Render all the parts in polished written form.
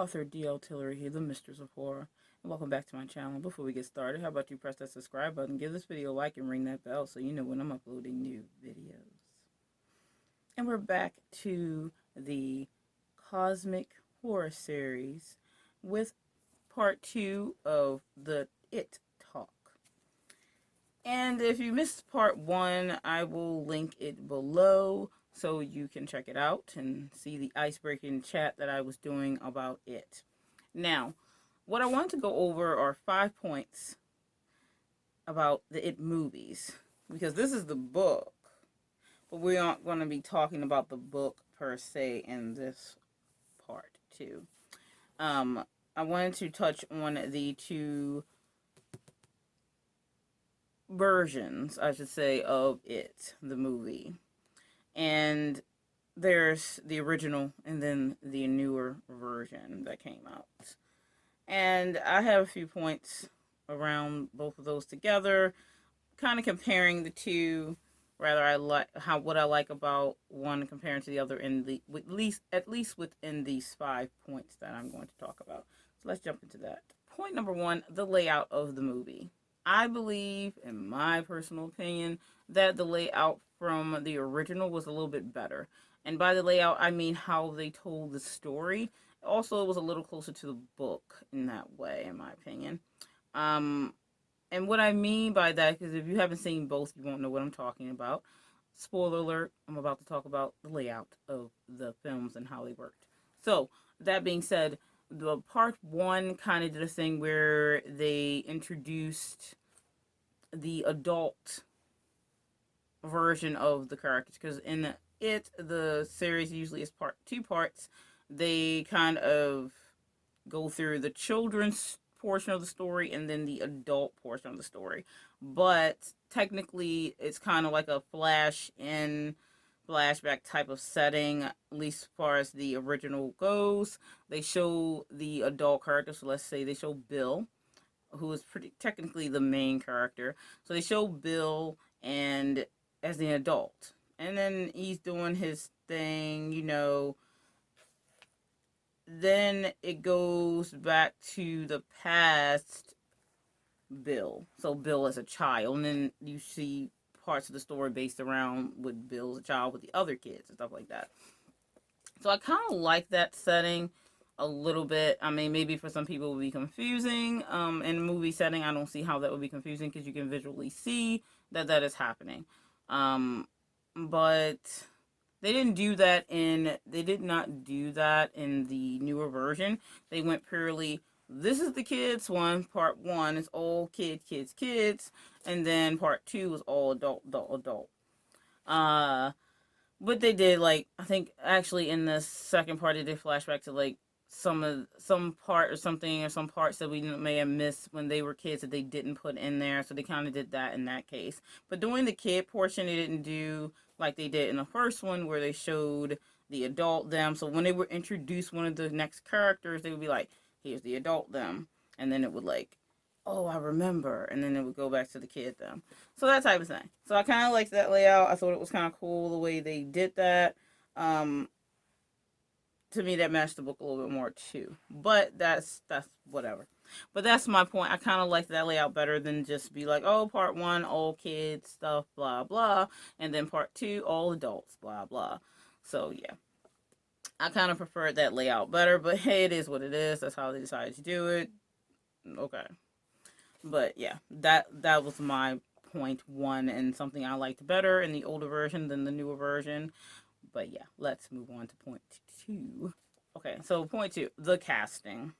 author D.L. Tillery here, the Mistress of Horror, and welcome back to my channel. Before we get started, how about you press that subscribe button, give this video a like, and ring that bell so you know when I'm uploading new videos. And we're back to the Cosmic Horror series with part 2 of the It Talk. And if you missed part 1, I will link it below so you can check it out and see the icebreaking chat that I was doing about it. Now, what I want to go over are 5 points about the It movies, because this is the book, but we aren't going to be talking about the book per se in this part too. I wanted to touch on the 2 versions, I should say, of it, the movie. And there's the original and then the newer version that came out. And I have a few points around both of those together, kind of comparing the two. Rather, I like what I like about one comparing to the other in the at least within these 5 points that I'm going to talk about. So let's jump into that. Point number 1, the layout of the movie. I believe, in my personal opinion, that the layout from the original was a little bit better. And by the layout, I mean how they told the story. Also, it was a little closer to the book in that way, in my opinion. And what I mean by that, because if you haven't seen both, you won't know what I'm talking about. Spoiler alert, I'm about to talk about the layout of the films and how they worked. So, that being said, the part 1 kind of did a thing where they introduced the adult version of the characters, because in the series usually is 2 parts. They kind of go through the children's portion of the story and then the adult portion of the story, but technically it's kind of like a flashback type of setting, at least as far as the original goes. They show the adult character, so let's say they show Bill, who is pretty technically the main character. So they show Bill and as an adult, and then he's doing his thing, Then it goes back to the past Bill. So Bill as a child, and then you see parts of the story based around with Bill as a child with the other kids and stuff like that. So I kind of like that setting a little bit. I mean, maybe for some people it would be confusing. In a movie setting, I don't see how that would be confusing because you can visually see that is happening. But they did not do that in the newer version. They went purely, this is the kids one. Part 1 is all kids. And then part 2 was all adult. But they did, like, I think actually in the second part, they did flashback to, like, some part or something, or some parts that we may have missed when they were kids that they didn't put in there. So they kind of did that in that case. But during the kid portion, they didn't do like they did in the first one where they showed the adult them. So when they would introduce one of the next characters, they would be like, here's the adult them. And then it would like, oh, I remember. And then it would go back to the kid them. So that type of thing. So I kind of liked that layout. I thought it was kind of cool the way they did that. To me, that matched the book a little bit more too. But that's whatever. But that's my point. I kind of like that layout better than just be like, oh, part 1, all kids stuff, blah, blah. And then part 2, all adults, blah, blah. So, yeah. I kind of preferred that layout better. But hey, it is what it is. That's how they decided to do it. Okay. But yeah, that was my point 1 and something I liked better in the older version than the newer version. But yeah, let's move on to point 2. Okay, so point 2, the casting.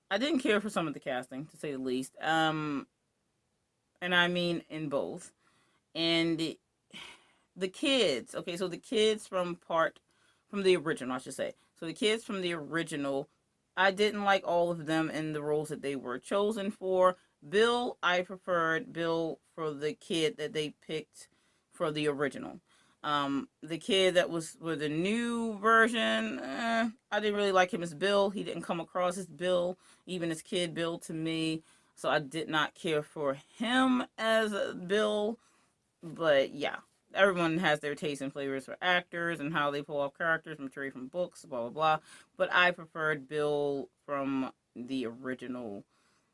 I didn't care for some of the casting, to say the least. And I mean in both. And the kids, okay, so the kids from the original, I should say. So the kids from the original, I didn't like all of them in the roles that they were chosen for. Bill, I preferred Bill for the kid that they picked for the original. The kid that was for the new version, I didn't really like him as Bill. He didn't come across as Bill, even as Kid Bill to me. So I did not care for him as Bill. But yeah, everyone has their taste and flavors for actors and how they pull off characters, material from books, blah blah blah. But I preferred Bill from the original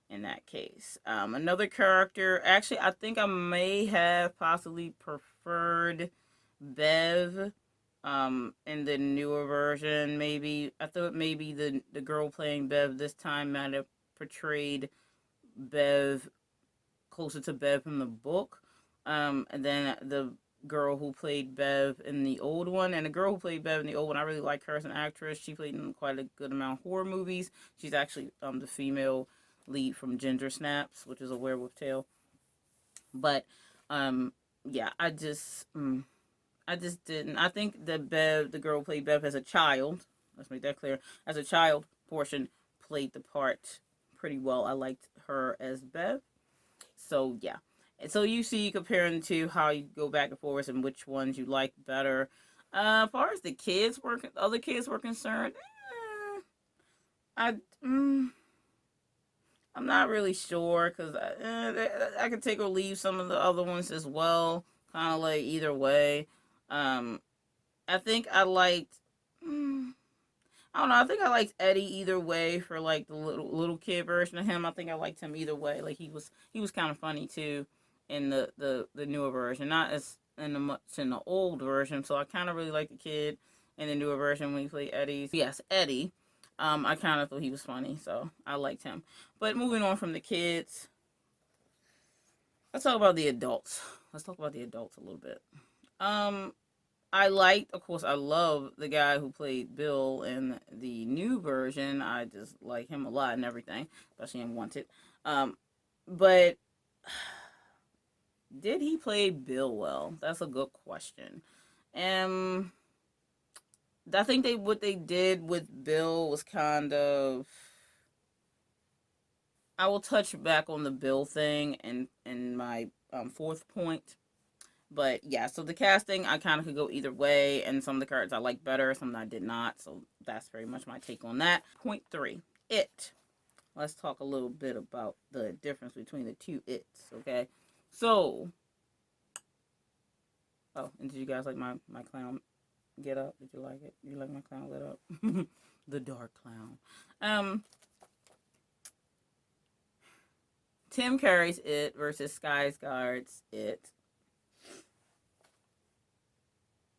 in that case. Another character, actually, I think I may have possibly preferred Bev. In the newer version, maybe I thought maybe the girl playing Bev this time might have portrayed Bev closer to Bev from the book. And then the girl who played Bev in the old one, and the girl who played Bev in the old one, I really like her as an actress. She played in quite a good amount of horror movies. She's actually the female lead from Ginger Snaps, which is a werewolf tale. But yeah, I just didn't. I think that Bev, the girl who played Bev as a child, let's make that clear, as a child portion, played the part pretty well. I liked her as Bev. So yeah. And so you see comparing to how you go back and forth and which ones you like better. As far as the kids were, other kids were concerned, I I'm not really sure because I could take or leave some of the other ones as well. Kind of like either way. Um, I think I liked. I don't know. I think I liked Eddie either way for like the little kid version of him. I think I liked him either way. Like he was kind of funny too in the newer version, not as in the much in the old version. So I kind of really like the kid in the newer version when he played Eddie. Yes, Eddie. I kind of thought he was funny, so I liked him. But moving on from the kids, let's talk about the adults. Let's talk about the adults a little bit. Um, I liked, of course, I love the guy who played Bill in the new version. I just like him a lot and everything, especially in Wanted. But did he play Bill well? That's a good question. Um, I think what they did with Bill was kind of. I will touch back on the Bill thing in my fourth point. But yeah, so the casting, I kind of could go either way, and some of the characters I like better, some I did not. So that's very much my take on that. Point three, It. Let's talk a little bit about the difference between the two It's, okay? So, oh, and did you guys like my clown get up? Did you like it? You like my clown lit up? The dark clown. Tim Curry's It versus Skarsgård's It.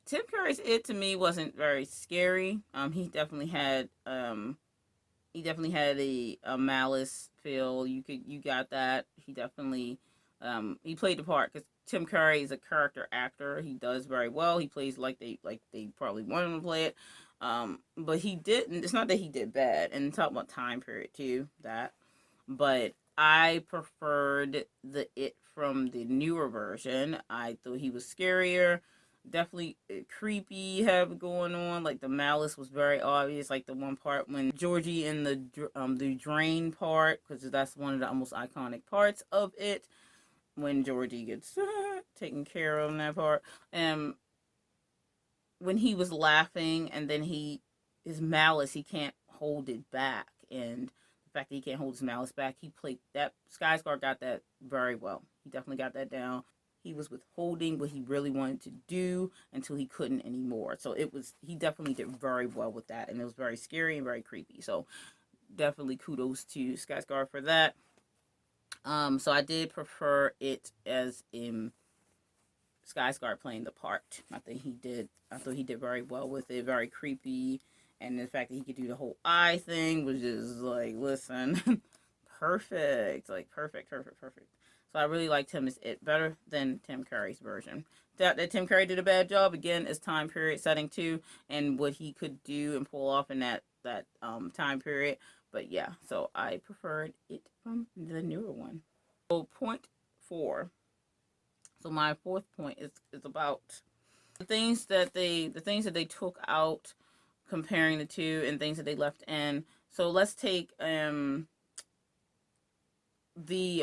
Tim Curry's It to me wasn't very scary. He definitely had a malice feel. You got that. He definitely he played the part because Tim Curry is a character actor. He does very well. He plays like they probably wanted him to play it. But he didn't. It's not that he did bad. And talk about time period too. That, but I preferred the It from the newer version. I thought he was scarier, definitely creepy have going on. Like the malice was very obvious. Like the one part when Georgie in the drain part, because that's one of the most iconic parts of it, when Georgie gets taken care of in that part. And when he was laughing, and then his malice, he can't hold it back, and the fact that he can't hold his malice back, he played that. Skarsgård got that very well. He definitely got that down. He was withholding what he really wanted to do until he couldn't anymore. So he definitely did very well with that, and it was very scary and very creepy. So definitely kudos to Skarsgård for that. So I did prefer it as in Skarsgård playing the part. I thought he did very well with it. Very creepy, and the fact that he could do the whole eye thing was just like, listen, perfect, like perfect, perfect, perfect. So I really liked him as It better than Tim Curry's version. That Tim Curry did a bad job again is time period setting too, and what he could do and pull off in that time period. But yeah, so I preferred It from the newer one. So point four. So my fourth point is about the things that they took out, comparing the two, and things that they left in. So let's take the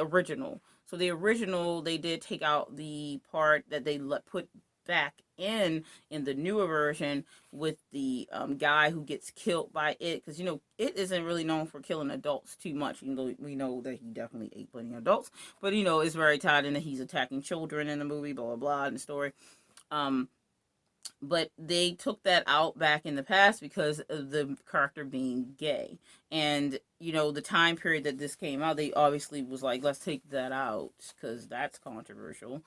original. So the original, they did take out the part that they put back in the newer version with the guy who gets killed by It, because It isn't really known for killing adults too much. We know that he definitely ate plenty of adults, but it's very tied in that he's attacking children in the movie, blah blah blah, in the story. Um, but they took that out back in the past because of the character being gay. And the time period that this came out, they obviously was like, let's take that out because that's controversial.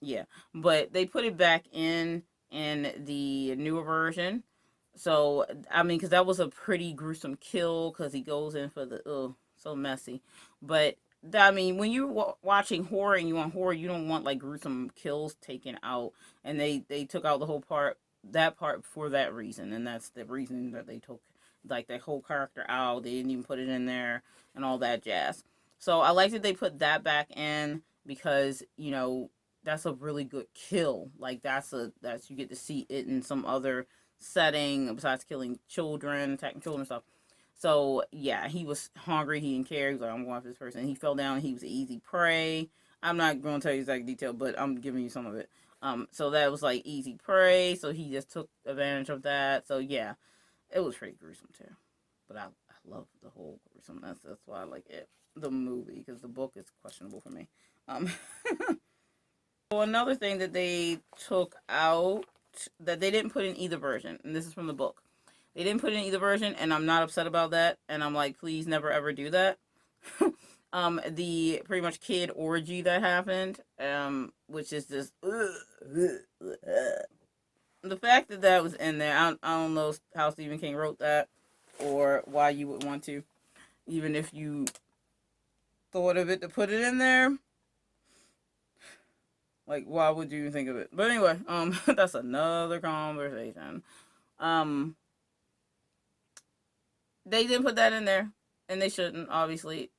Yeah, but they put it back in the newer version. So I mean, because that was a pretty gruesome kill, because he goes in for the so messy. But I mean, when you're watching horror and you want horror, you don't want like gruesome kills taken out, and they took out the whole part, that part, for that reason, and that's the reason that they took like that whole character out. They didn't even put it in there and all that jazz. So I like that they put that back in, because that's a really good kill. Like that's you get to see it in some other setting besides killing children, attacking children and stuff. So yeah, he was hungry. He didn't care. He was like, I'm going after this person. He fell down. He was an easy prey. I'm not going to tell you exact detail, but I'm giving you some of it. So that was like easy prey. So he just took advantage of that. So yeah, it was pretty gruesome too. But I love the whole gruesomeness. That's why I like it, the movie, because the book is questionable for me. Um, So another thing that they took out, that they didn't put in either version, and this is from the book. They didn't put in either version, and I'm not upset about that. And I'm like, please never ever do that. The pretty much kid orgy that happened, which is just the fact that that was in there. I don't know how Stephen King wrote that, or why you would want to, even if you thought of it to put it in there. Like, why would you even think of it? But anyway, that's another conversation. Um, they didn't put that in there, and they shouldn't, obviously.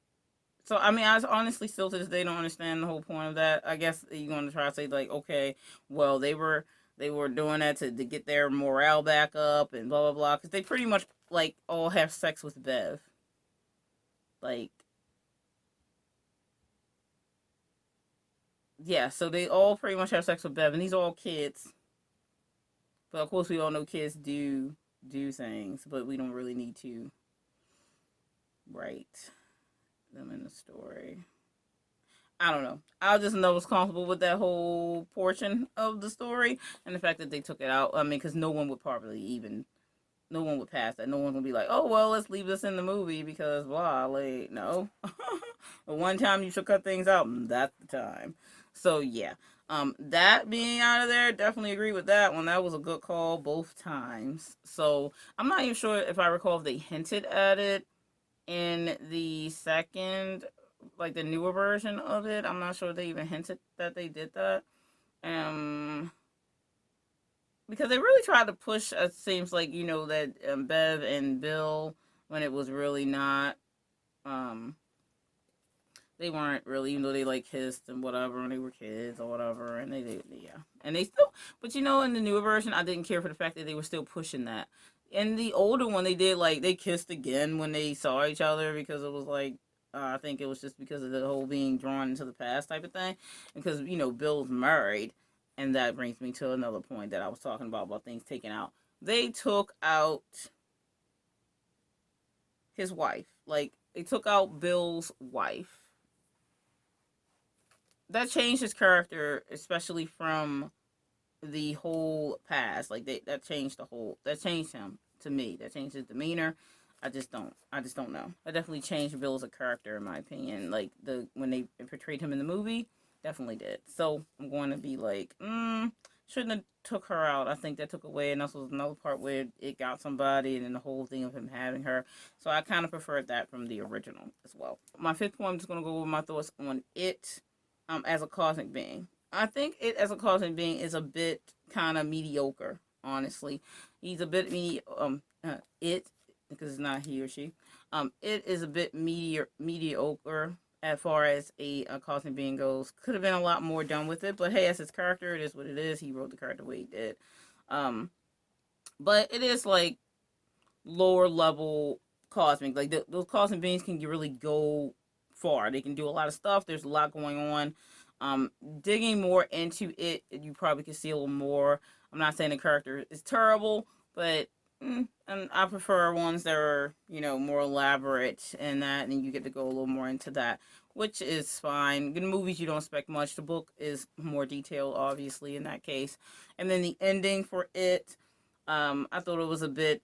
So, I mean, I honestly still to this day don't understand the whole point of that. I guess you're going to try to say, like, okay, well, they were doing that to get their morale back up and blah blah blah, because they pretty much like all have sex with Bev. Like, yeah, so they all pretty much have sex with Bev, and these are all kids. But of course, we all know kids do things, but we don't really need to write them in the story. I don't know. I just know was comfortable with that whole portion of the story, and the fact that they took it out. I mean, because no one would probably even, no one would pass that. No one would be like, oh well, let's leave this in the movie because blah. Like, no. The one time you should cut things out, that's the time. So yeah. That being out of there, definitely agree with that one. That was a good call both times. So I'm not even sure if I recall if they hinted at it in the second, like the newer version of it. I'm not sure they even hinted that they did that. Um, because they really tried to push. It seems like that Bev and Bill, when it was really not. Um, they weren't really, even though they like kissed and whatever, and they were kids or whatever, and they yeah, and they still. But in the newer version, I didn't care for the fact that they were still pushing that. In the older one, they did like they kissed again when they saw each other, because it was like I think it was just because of the whole being drawn into the past type of thing, because Bill's married, and that brings me to another point that I was talking about things taken out. They took out his wife, like they took out Bill's wife. That changed his character, especially from the whole past. Like that changed him to me. That changed his demeanor. I just don't know. That definitely changed Bill as a character, in my opinion. Like when they portrayed him in the movie, definitely did. So I'm going to be like, shouldn't have took her out. I think that took away, and this was another part where it got somebody, and then the whole thing of him having her. So I kind of preferred that from the original as well. My fifth point, I'm just going to go over my thoughts on it, as a cosmic being. I think it as a cosmic being is a bit kind of mediocre. Honestly, he's a bit it, because it's not he or she. It is a bit mediocre as far as a cosmic being goes. Could have been a lot more done with it, but hey, as his character, it is what it is. He wrote the character the way he did. Um, but it is like lower level cosmic. Like those cosmic beings can really go far. They can do a lot of stuff. There's a lot going on. Digging more into it, you probably can see a little more. I'm not saying the character is terrible, but and I prefer ones that are more elaborate and that, and you get to go a little more into that. which is fine. In movies, you don't expect much. The book is more detailed, obviously, in that case. And then the ending for it, I thought it was a bit.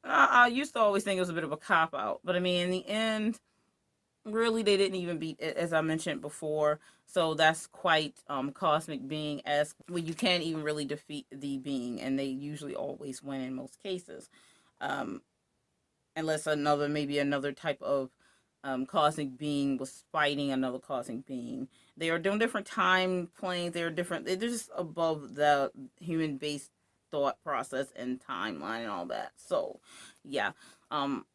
I used to always think it was a bit of a cop out, but I mean, in the end, really, they didn't even beat it, as I mentioned before. So that's quite cosmic being esque. Well, you can't even really defeat the being, and they usually always win in most cases. Um, Unless maybe another type of cosmic being was fighting another cosmic being. They are doing different time planes. They're different. They're just above the human based thought process and timeline and all that. So, yeah. Um,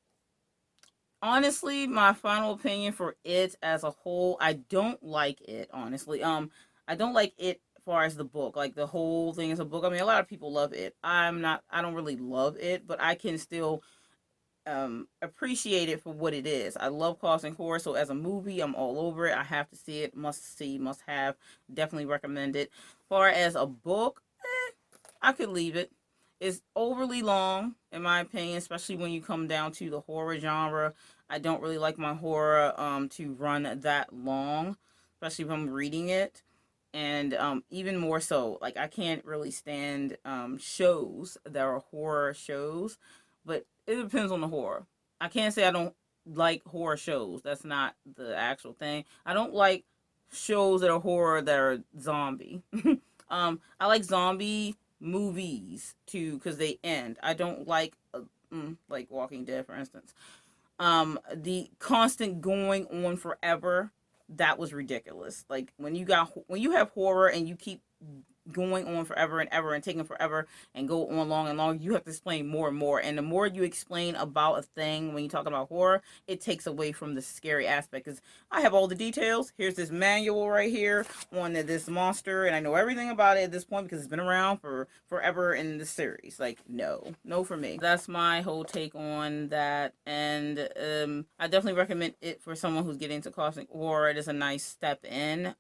Honestly, my final opinion for it as a whole, I don't like it. Honestly, I don't like it as far as the book, like the whole thing is a book. I mean, a lot of people love it. I'm not. I don't really love it, but I can still appreciate it for what it is. I love cosmic horror, so as a movie, I'm all over it. I have to see, must have, definitely recommend it. As far as a book, I could leave it. It's overly long, in my opinion, especially when you come down to the horror genre. I don't really like my horror to run that long, especially if I'm reading it. And even more so, like I can't really stand shows that are horror shows, but it depends on the horror. I can't say I don't like horror shows. That's not the actual thing. I don't like shows that are horror that are zombie. I like zombie movies too because they end. I don't like Walking Dead, for instance. The constant going on forever, that was ridiculous. Like when you have horror and you keep going on forever and ever and taking forever and go on long and long, you have to explain more and more. And the more you explain about a thing when you talk about horror, it takes away from the scary aspect. Because I have all the details. Here's this manual right here on this monster, and I know everything about it at this point because it's been around for forever in the series. Like, no for me. That's my whole take on that. And I definitely recommend it for someone who's getting into cosmic horror. It is a nice step in.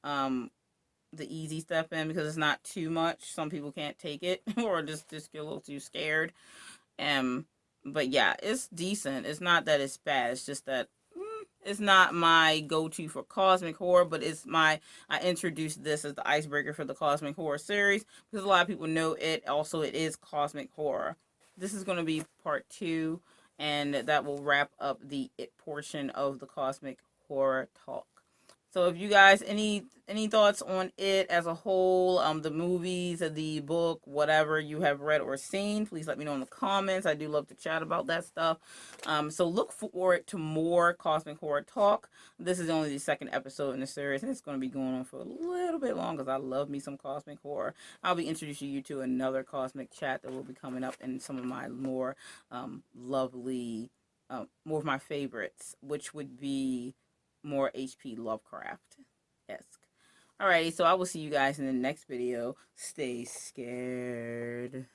The easy step in because it's not too much. Some people can't take it or just get a little too scared. Um, but yeah, it's decent. It's not that it's bad. It's just that it's not my go-to for cosmic horror, but I introduced this as the icebreaker for the cosmic horror series because a lot of people know it. Also, it is cosmic horror. This is going to be part 2, and that will wrap up the it portion of the cosmic horror talk. So if you guys any thoughts on it as a whole, the movies, the book, whatever you have read or seen, please let me know in the comments. I do love to chat about that stuff. So look forward to more cosmic horror talk. This is only the second episode in the series, and it's going to be going on for a little bit long because I love me some cosmic horror. I'll be introducing you to another cosmic chat that will be coming up in some of my more lovely, more of my favorites, which would be more HP Lovecraft-esque. Alrighty, so I will see you guys in the next video. Stay scared.